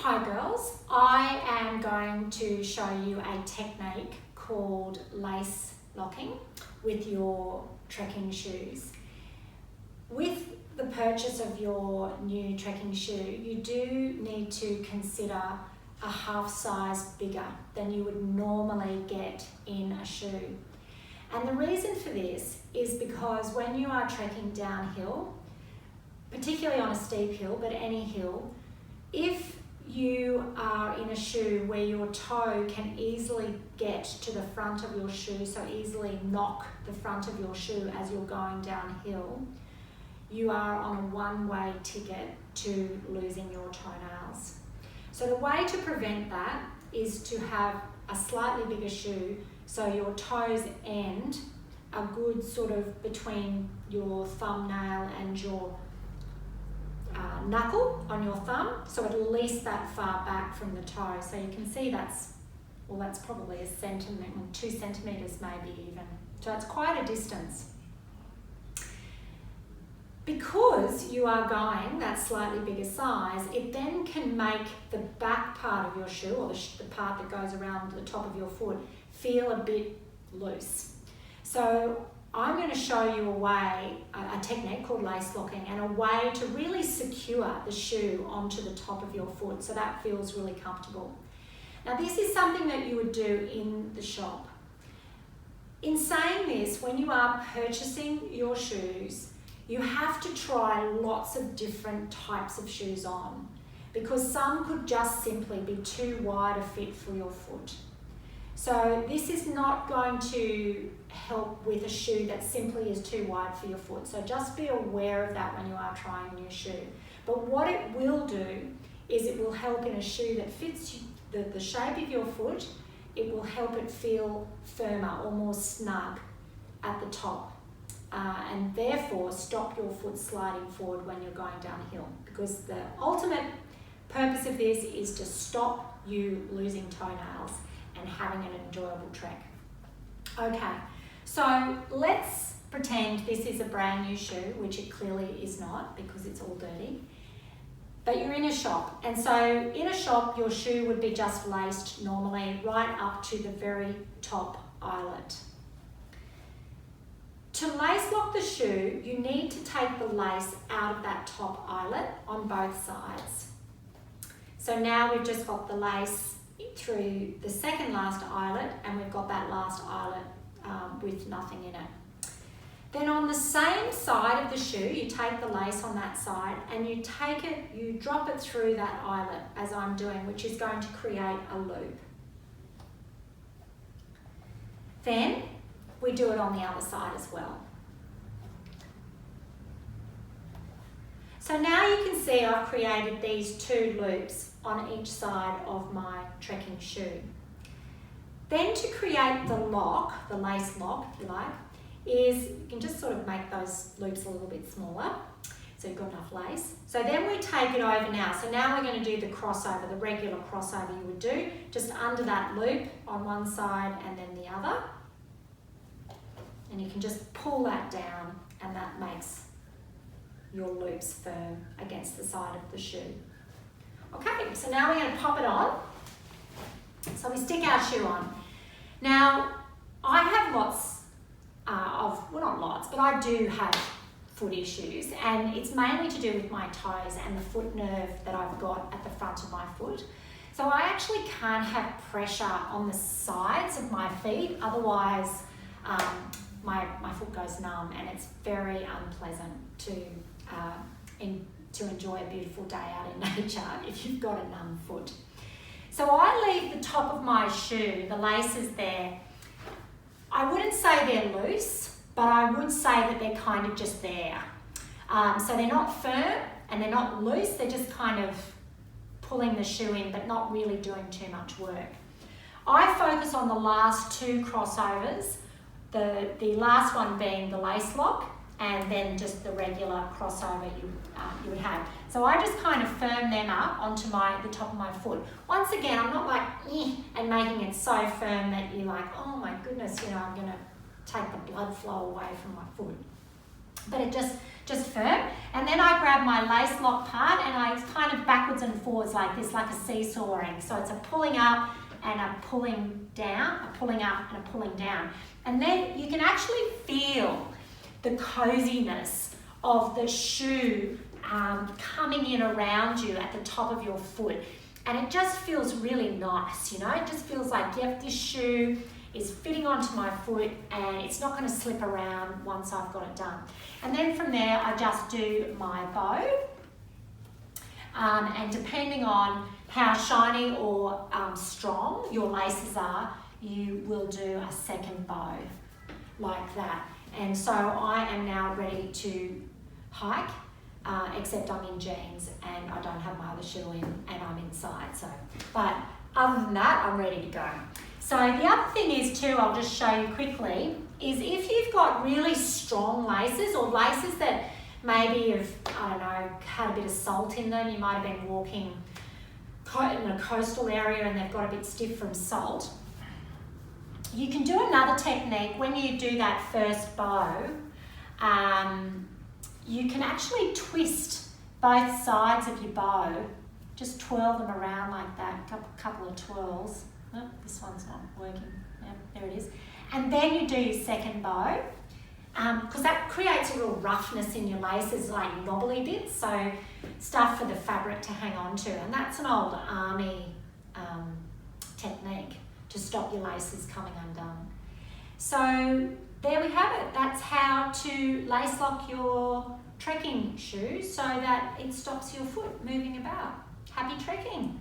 Hi girls, I am going to show you a technique called lace locking with your trekking shoes. With the purchase of your new trekking shoe, you do need to consider a half size bigger than you would normally get in a shoe. And the reason for this is because when you are trekking downhill, particularly on a steep hill, but any hill, if you are in a shoe where your toe can easily get to the front of your shoe, so easily knock the front of your shoe as you're going downhill, you are on a one-way ticket to losing your toenails. So the way to prevent that is to have a slightly bigger shoe so your toes end a good sort of between your thumbnail and your knuckle on your thumb, so at least that far back from the toe. So you can see that's probably a centimetre, 2 centimetres maybe even. So that's quite a distance. Because you are going that slightly bigger size, it then can make the back part of your shoe, or the part that goes around the top of your foot, feel a bit loose. So I'm going to show you a technique called lace locking, and a way to really secure the shoe onto the top of your foot so that feels really comfortable. Now this is something that you would do in the shop. In saying this, when you are purchasing your shoes, you have to try lots of different types of shoes on, because some could just simply be too wide a fit for your foot. So this is not going to help with a shoe that simply is too wide for your foot. So just be aware of that when you are trying a new shoe. But what it will do is it will help in a shoe that fits the shape of your foot. It will help it feel firmer or more snug at the top. And therefore stop your foot sliding forward when you're going downhill. Because the ultimate purpose of this is to stop you losing toenails and having an enjoyable trek. Okay, so let's pretend this is a brand new shoe, which it clearly is not because it's all dirty. But you're in a shop, and so in a shop your shoe would be just laced normally right up to the very top eyelet. To lace lock the shoe, you need to take the lace out of that top eyelet on both sides. So now we've just got the lace through the second last eyelet, and we've got that last eyelet with nothing in it. Then on the same side of the shoe, you take the lace on that side and you drop it through that eyelet as I'm doing, which is going to create a loop. Then we do it on the other side as well. So now you can see I've created these 2 loops on each side of my trekking shoe. Then to create the lock, the lace lock if you like, is you can just sort of make those loops a little bit smaller so you've got enough lace. So then we take it over now. So now we're going to do the crossover, the regular crossover you would do, just under that loop on one side and then the other. And you can just pull that down and that makes your loops firm against the side of the shoe. Okay, so now we're going to pop it on. So we stick our shoe on. Now, I have lots not lots, but I do have foot issues, and it's mainly to do with my toes and the foot nerve that I've got at the front of my foot. So I actually can't have pressure on the sides of my feet, otherwise my foot goes numb, and it's very unpleasant to enjoy a beautiful day out in nature if you've got a numb foot. So I leave the top of my shoe, the laces there. I wouldn't say they're loose, but I would say that they're kind of just there. So they're not firm and they're not loose, they're just kind of pulling the shoe in but not really doing too much work. I focus on the last 2 crossovers, the last one being the lace lock, and then just the regular crossover you would have. So I just kind of firm them up onto the top of my foot. Once again, I'm not like, and making it so firm that you're like, oh my goodness, I'm going to take the blood flow away from my foot. But it just firm. And then I grab grab my lace lock part and I kind of backwards and forwards like this, like a seesawing. So it's a pulling up and a pulling down, a pulling up and a pulling down. And then you can actually feel the coziness of the shoe coming in around you at the top of your foot. And it just feels really nice, you know? It just feels like, yep, this shoe is fitting onto my foot and it's not going to slip around once I've got it done. And then from there, I just do my bow. And depending on how shiny or strong your laces are, you will do a second bow like that. And so I am now ready to hike, except I'm in jeans and I don't have my other shoe in and I'm inside. So, but other than that, I'm ready to go. So the other thing is too, I'll just show you quickly, is if you've got really strong laces or laces that maybe have, I don't know, had a bit of salt in them, you might have been walking in a coastal area and they've got a bit stiff from salt. You can do another technique when you do that first bow. You can actually twist both sides of your bow, just twirl them around like that, couple of twirls. Oh, this one's not working. Yep, there it is. And then you do your second bow, because that creates a real roughness in your laces, like knobbly bits, so stuff for the fabric to hang on to. And that's an old army technique to stop your laces coming undone. So there we have it. That's how to lace lock your trekking shoes so that it stops your foot moving about. Happy trekking!